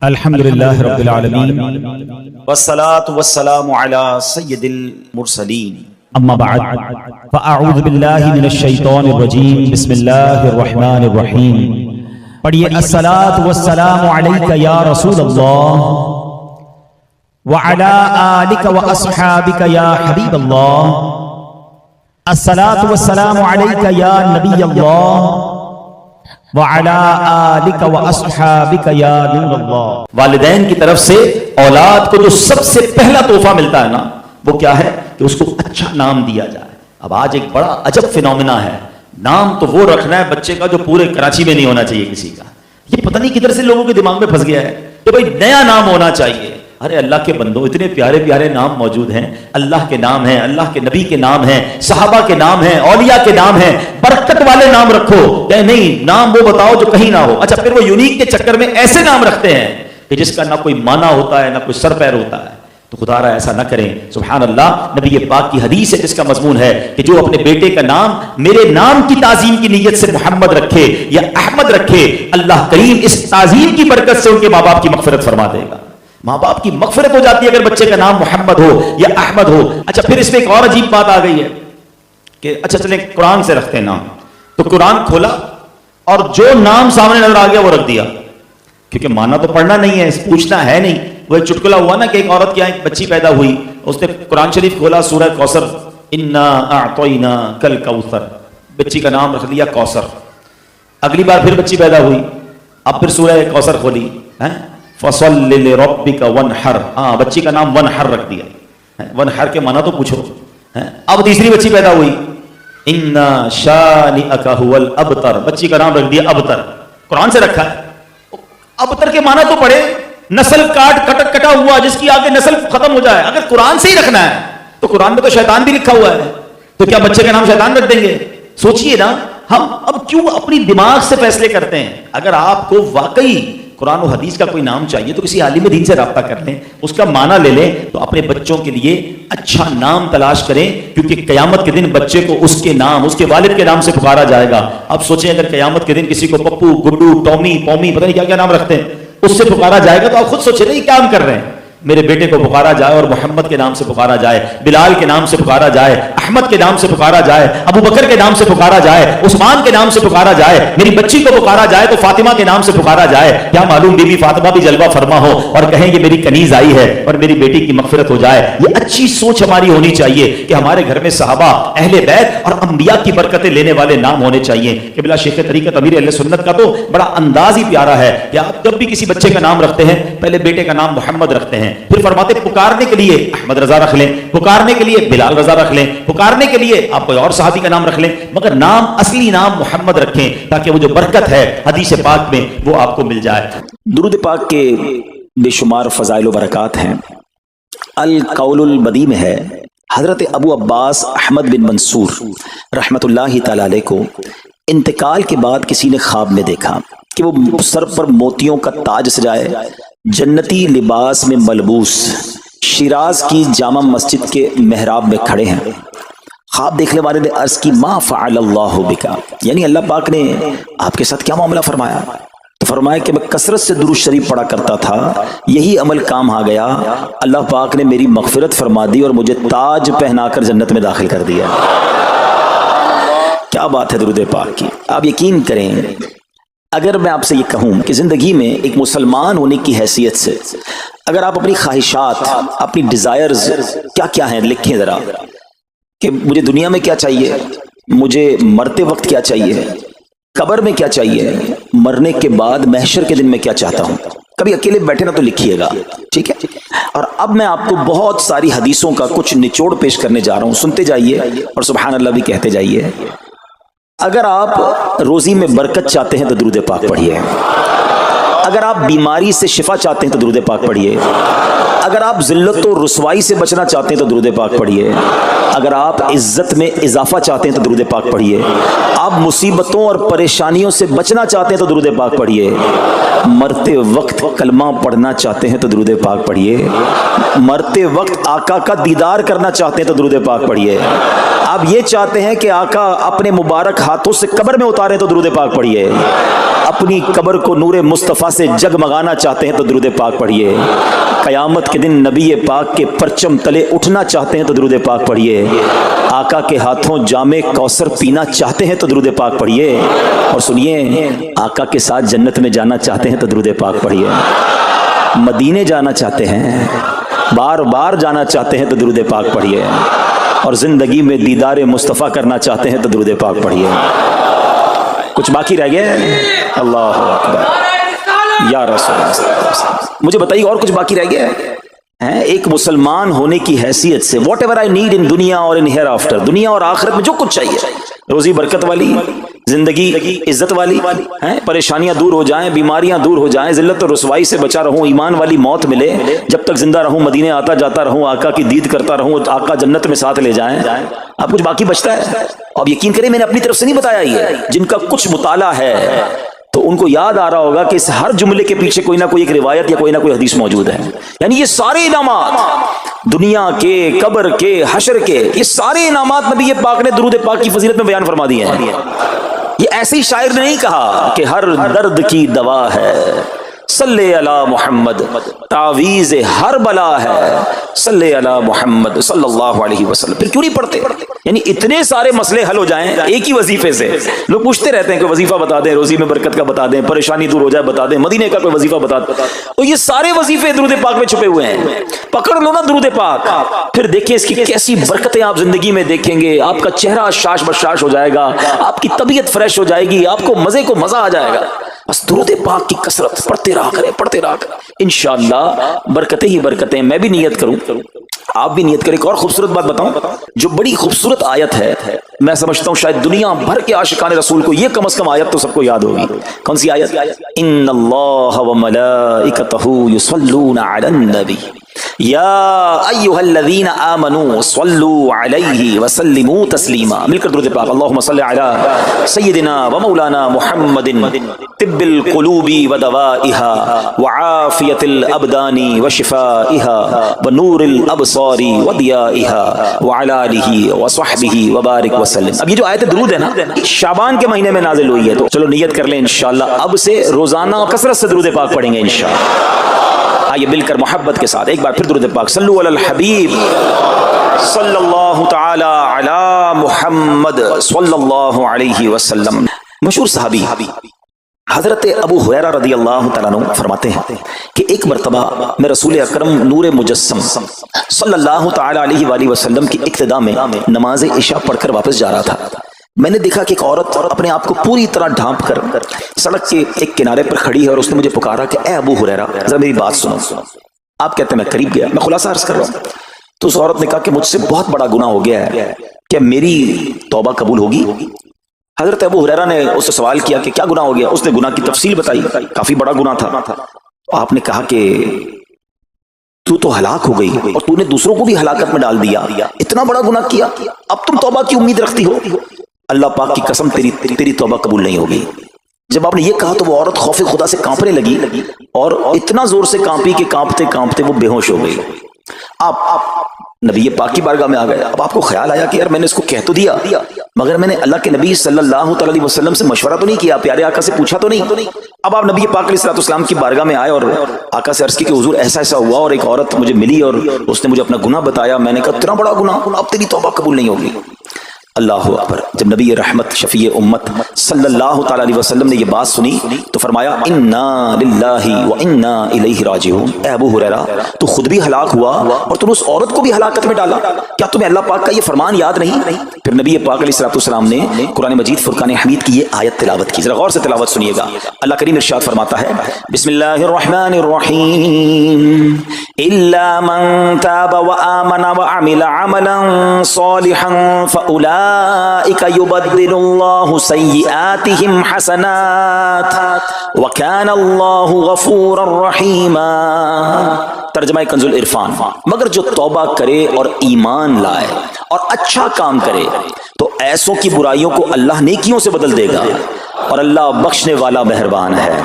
الحمدللہ رب العالمین والصلاة والسلام علی سید المرسلین اما بعد فاعوذ باللہ من الشیطان الرجیم بسم اللہ الرحمن الرحیم پڑھئے الصلاة والسلام علیک یا رسول اللہ وعلی آلک و اصحابک یا حبیب اللہ الصلاة والسلام علیک یا نبی اللہ وعلی آلک و اصحابک یا نور اللہ۔ والدین کی طرف سے اولاد کو جو سب سے پہلا تحفہ ملتا ہے نا، وہ کیا ہے کہ اس کو اچھا نام دیا جائے۔ اب آج ایک بڑا عجب فینومینا ہے، نام تو وہ رکھنا ہے بچے کا جو پورے کراچی میں نہیں ہونا چاہیے کسی کا۔ یہ پتہ نہیں کدھر سے لوگوں کے دماغ میں پھنس گیا ہے کہ بھائی نیا نام ہونا چاہیے۔ ارے اللہ کے بندو، اتنے پیارے پیارے نام موجود ہیں، اللہ کے نام ہیں، اللہ کے نبی کے نام ہیں، صحابہ کے نام ہیں، اولیاء کے نام ہیں، برکت والے نام رکھو۔ کہ نہیں، نام وہ بتاؤ جو کہیں نہ ہو۔ اچھا، پھر وہ یونیک کے چکر میں ایسے نام رکھتے ہیں کہ جس کا نہ کوئی معنی ہوتا ہے نہ کوئی سر پیر ہوتا ہے۔ تو خدا را ایسا نہ کریں، سبحان اللہ۔ نبی پاک کی حدیث ہے جس کا مضمون ہے کہ جو اپنے بیٹے کا نام میرے نام کی تعظیم کی نیت سے محمد رکھے یا احمد رکھے، اللہ کریم اس تعظیم کی برکت سے ان کے ماں باپ کی مغفرت فرما دے گا۔ ماں باپ کی مغفرت ہو جاتی ہے اگر بچے کا نام محمد ہو یا احمد ہو۔ اچھا، پھر اس میں ایک اور عجیب بات آ گئی ہے کہ اچھا چلیں قرآن سے رکھتے ہیں نام، تو قرآن کھولا اور جو نام سامنے نظر آ گیا وہ رکھ دیا، کیونکہ مانا تو پڑھنا نہیں ہے، پوچھنا ہے نہیں۔ وہ ایک چٹکلا ہوا نا کہ ایک عورت کیا، ایک بچی پیدا ہوئی، اس نے قرآن شریف کھولا، سورہ کوثر، انا اعطیناک الکوثر، بچی کا نام رکھ دیا کوثر۔ اگلی بار پھر بچی پیدا ہوئی، اب پھر سورہ کوثر کھولی، فَصَلِّ لِرَبِّكَ وَانْحَرْ، بچی کا نام ونحر رکھ دیا۔ ونحر کے معنی تو پوچھو۔ اب تیسری بچی پیدا ہوئی، اِنَّا شَانِئَكَ هُوَ الْأَبْتَرُ، بچی کا نام رکھ دیا ابتر۔ قرآن سے رکھا ہے، ابتر کے معنی تو پڑھے، نسل کٹا ہوا جس کی آگے نسل ختم ہو جائے۔ اگر قرآن سے ہی رکھنا ہے تو قرآن میں تو شیطان بھی لکھا ہوا ہے، تو کیا بچے کا نام شیطان رکھ دیں گے؟ سوچئے نا، ہم اب کیوں اپنی دماغ سے فیصلے کرتے ہیں؟ اگر آپ کو واقعی قرآن و حدیث کا کوئی نام چاہیے تو کسی عالم دین سے رابطہ کر لیں، اس کا معنی لے لیں، تو اپنے بچوں کے لیے اچھا نام تلاش کریں، کیونکہ قیامت کے دن بچے کو اس کے نام، اس کے والد کے نام سے پکارا جائے گا۔ اب سوچیں اگر قیامت کے دن کسی کو پپو، گڈو، ٹومی، پومی، پتہ نہیں کیا کیا نام رکھتے ہیں، اس سے پکارا جائے گا، تو آپ خود سوچیں نہیں کیا ہم کر رہے ہیں۔ میرے بیٹے کو پکارا جائے اور محمد کے نام سے پکارا جائے، بلال کے نام سے پکارا جائے، احمد کے نام سے پکارا جائے، ابو بکر کے نام سے پکارا جائے، عثمان کے نام سے پکارا جائے، میری بچی کو پکارا جائے تو فاطمہ کے نام سے پکارا جائے۔ کیا معلوم بی بی فاطمہ بھی جلوہ فرما ہو اور کہیں کہ میری کنیز آئی ہے اور میری بیٹی کی مغفرت ہو جائے۔ یہ اچھی سوچ ہماری ہونی چاہیے کہ ہمارے گھر میں صحابہ، اہل بیت اور انبیاء کی برکتیں لینے والے نام ہونے چاہیے۔ کہ بلا شیخ طریقت امیر اہل سنت کا تو بڑا انداز ہی پیارا ہے کہ آپ جب بھی کسی بچے کا نام رکھتے ہیں پہلے بیٹے کا نام محمد رکھتے ہیں، پھر فرماتے پکارنے کے لیے احمد رضا رکھ لیں، پکارنے کے لیے بلال رضا رکھ لیں، پکارنے کے لیے آپ کوئی اور صحابی کا نام رکھ لیں، مگر نام، اصلی نام محمد رکھیں تاکہ وہ جو برکت ہے حدیث پاک میں وہ آپ کو مل جائے۔ درود پاک کے بے شمار فضائل و برکات ہیں۔ القول البدی میں ہے، حضرت ابو عباس احمد بن منصور رحمت اللہ تعالی علیہ کو انتقال کے بعد کسی نے خواب میں دیکھا کہ وہ سر پر موتیوں کا تاج سجائے، جنتی لباس میں ملبوس، شیراز کی جامع مسجد کے محراب میں کھڑے ہیں۔ خواب دیکھنے والے نے عرض کی ما فعل اللہ بکا، یعنی اللہ پاک نے آپ کے ساتھ کیا معاملہ فرمایا؟ تو فرمایا کہ میں کثرت سے درود شریف پڑھا کرتا تھا، یہی عمل کام آ گیا، اللہ پاک نے میری مغفرت فرما دی اور مجھے تاج پہنا کر جنت میں داخل کر دیا۔ کیا بات ہے درود پاک کی! آپ یقین کریں، اگر میں آپ سے یہ کہوں کہ زندگی میں ایک مسلمان ہونے کی حیثیت سے اگر آپ اپنی خواہشات، اپنی ڈیزائرز کیا کیا ہیں لکھیں ذرا، کہ مجھے دنیا میں کیا چاہیے، مجھے مرتے وقت کیا چاہیے، قبر میں کیا چاہیے، مرنے کے بعد محشر کے دن میں کیا چاہتا ہوں۔ کبھی اکیلے بیٹھے نا تو لکھیے گا، ٹھیک ہے؟ اور اب میں آپ کو بہت ساری حدیثوں کا کچھ نچوڑ پیش کرنے جا رہا ہوں، سنتے جائیے اور سبحان اللہ بھی کہتے جائیے۔ اگر آپ روزی میں برکت چاہتے ہیں تو درود پاک پڑھیے، اگر آپ بیماری سے شفا چاہتے ہیں تو درود پاک پڑھیے، اگر آپ ذلت و رسوائی سے بچنا چاہتے ہیں تو درود پاک پڑھیے، اگر آپ عزت میں اضافہ چاہتے ہیں تو درود پاک پڑھیے، آپ مصیبتوں اور پریشانیوں سے بچنا چاہتے ہیں تو درود پاک پڑھیے، مرتے وقت کلمہ پڑھنا چاہتے ہیں تو درود پاک پڑھیے، مرتے وقت آقا کا دیدار کرنا چاہتے ہیں تو درود پاک پڑھیے، آپ یہ چاہتے ہیں کہ آقا اپنے مبارک ہاتھوں سے قبر میں اتاریں تو درود پاک پڑھیے، اپنی قبر کو نور مصطفیٰ سے جگمگانا چاہتے ہیں تو درود پاک پڑھیے، قیامت کے دن نبی پاک کے پرچم تلے اٹھنا چاہتے ہیں تو درود پاک پڑھیے، آقا کے ہاتھوں جام کوثر پینا چاہتے ہیں تو درود پاک پڑھیے، اور سنیے آقا کے ساتھ جنت میں جانا چاہتے ہیں تو درود پاک پڑھیے، مدینے جانا چاہتے ہیں، بار بار جانا چاہتے ہیں تو درود پاک پڑھیے، اور زندگی میں دیدار مصطفیٰ کرنا چاہتے ہیں تو درود پاک پڑھیے۔ کچھ باقی رہ گیا؟ اللہ اکبر یا رسول اللہ، مجھے بتائیے اور کچھ باقی رہ گیا ہے؟ ایک مسلمان ہونے کی حیثیت سے what ever I need in دنیا اور ان ہیئر آفٹر، دنیا اور آخرت میں جو کچھ چاہیے، روزی برکت والی زندگی، عزت والی، پریشانیاں دور ہو جائیں، بیماریاں دور ہو جائیں، ذلت اور رسوائی سے بچا رہوں، ایمان والی موت ملے، جب تک زندہ رہوں مدینے آتا جاتا رہوں، آقا کی دید کرتا رہوں، آقا جنت میں ساتھ لے جائیں۔ اب کچھ باقی بچتا ہے؟ اب یقین کریں میں نے اپنی طرف سے نہیں بتایا، یہ جن کا کچھ مطالعہ ہے تو ان کو یاد آ رہا ہوگا کہ اس ہر جملے کے پیچھے کوئی نہ کوئی ایک روایت یا کوئی نہ کوئی حدیث موجود ہے۔ یعنی یہ سارے انعامات دنیا کے، قبر کے، حشر کے، یہ سارے انعامات نبی پاک نے درود پاک کی فضیلت میں بیان فرما دیے ہیں۔ یہ ایسے ہی شاعر نے نہیں کہا کہ ہر درد کی دوا ہے صلی علی محمد، تعویذ ہر بلا ہے صلی علی محمد صلی اللہ علیہ وسلم۔ پھر کیوں نہیں پڑھتے؟ یعنی اتنے سارے مسئلے حل ہو جائیں ایک ہی وظیفے سے۔ لوگ پوچھتے رہتے ہیں کہ وظیفہ بتا دیں، روزی میں برکت کا بتا دیں، پریشانی دور ہو جائے بتا دیں، مدینے کا کوئی وظیفہ بتا دیں، تو یہ سارے وظیفے درود پاک میں چھپے ہوئے ہیں۔ پکڑ لو نا درود پاک، پھر دیکھیں اس کی کیسی برکتیں آپ زندگی میں دیکھیں گے، آپ کا چہرہ شاش بشاش ہو جائے گا، آپ کی طبیعت فریش ہو جائے گی، آپ کو مزے کو مزہ آ جائے گا۔ بس درود پاک کی کثرت پڑھتے رہا کریں، پڑھتے رہا کریں، انشاءاللہ برکتیں ہی برکتیں۔ میں بھی نیت کروں، آپ بھی نیت کریں۔ ایک اور خوبصورت بات بتاؤں، جو بڑی خوبصورت آیت ہے، میں سمجھتا ہوں شاید دنیا بھر کے عاشقان رسول کو یہ کم از کم آیت تو سب کو یاد ہوگی۔ کون سی آیت؟ ان اللہ وملائکتہ یصلون علی النبی یا ایھا الذین آمنوا صلوا علیہ وسلموا تسلیما۔ مل کر درود پاک، اللہم صل علی سیدنا و مولانا محمد طب القلوب ودوائها وعافیت الابدان وشفائها ونور الابصار وضیائها وعلی آلہ وصحبہ وبارک وسلم۔ اب یہ جو آیت درود ہے نا، شعبان کے مہینے میں نازل ہوئی ہے، تو چلو نیت کر لیں انشاءاللہ اب سے روزانہ کثرت سے درود پاک پڑھیں گے انشاءاللہ۔ آئیے مل کر محبت کے ساتھ ایک بار پھر درود پاک، صلو علی الحبیب صلی اللہ تعالی علی محمد صلی اللہ علیہ وسلم۔ مشہور صحابی حضرت ابو ہریرہ رضی اللہ تعالیٰ عنہ فرماتے ہیں کہ ایک مرتبہ میں رسول اکرم نور مجسم صلی اللہ تعالی علیہ وآلہ وسلم کی اقتداء میں نماز عشاء پڑھ کر واپس جا رہا تھا۔ میں نے دیکھا کہ ایک عورت اپنے آپ کو پوری طرح ڈھانپ کر سڑک کے ایک کنارے پر کھڑی ہے، اور اس نے مجھے پکارا کہ اے ابو ہریرہ ذرا میری بات سنو۔ آپ کہتے ہیں میں قریب گیا، میں خلاصہ عرض کر رہا ہوں، تو اس عورت نے کہا کہ مجھ سے بہت بڑا گناہ ہو گیا ہے، کیا میری توبہ قبول ہوگی؟ حضرت ابو ہریرہ نے اس سے سوال کیا کہ کیا گناہ ہو گیا؟ اس نے گناہ کی تفصیل بتائی، کافی بڑا گناہ تھا۔ آپ نے کہا کہ تو ہلاک ہو گئی اور تو نے دوسروں کو بھی ہلاکت میں ڈال دیا، اتنا بڑا گناہ کیا، اب تم توبہ کی امید رکھتی ہو؟ اللہ پاک کی قسم تیری توبہ قبول نہیں ہوگی۔ جب آپ نے یہ کہا تو وہ عورت خوف خدا سے کانپنے لگی، اور اتنا زور سے کانپی کہ کانپتے کانپتے وہ بے ہوش ہو گئی۔ آپ نبی پاک کی بارگاہ میں آ گئے۔ اب آپ کو خیال آیا کہ یار میں نے اس کو کہہ تو دیا، مگر میں نے اللہ کے نبی صلی اللہ علیہ وسلم سے مشورہ تو نہیں کیا، پیارے آقا سے پوچھا تو نہیں۔ اب آپ نبی پاک علیہ السلام کی بارگاہ میں آئے اور آقا سے عرض کی کہ حضور ایسا ایسا ہوا، اور ایک عورت مجھے ملی اور اس نے مجھے اپنا گناہ بتایا۔ میں نے کہا اتنا بڑا گناہ، اب تیری توبہ قبول نہیں ہوگی۔ اللہ اکبر۔ جب نبی رحمت شفیع امت صلی اللہ تعالی علیہ وسلم نے یہ بات سنی تو فرمایا انا للہ و انا الیہ راجعون۔ اے ابو ہریرہ تو خود بھی ہلاک ہوا اور تم نے اس عورت کو بھی ہلاکت میں ڈالا، کیا تمہیں اللہ پاک کا یہ فرمان یاد نہیں؟ پھر نبی پاک علیہ السلام نے قرآن مجید فرقان حمید کی یہ آیت تلاوت کی، ذرا غور سے تلاوت سنیے گا۔ اللہ کریم ارشاد فرماتا ہے بسم اللہ الرحمن الرحیم الا من تاب وآمن وعمل عملا صالحا فأولئک يبدل الله سيئاتهم حسنات وكان الله غفورا رحيما۔ ترجمہ کنز العرفان، مگر جو توبہ کرے اور ایمان لائے اور اچھا کام کرے تو ایسوں کی برائیوں کو اللہ نیکیوں سے بدل دے گا، اور اللہ بخشنے والا مہربان ہے۔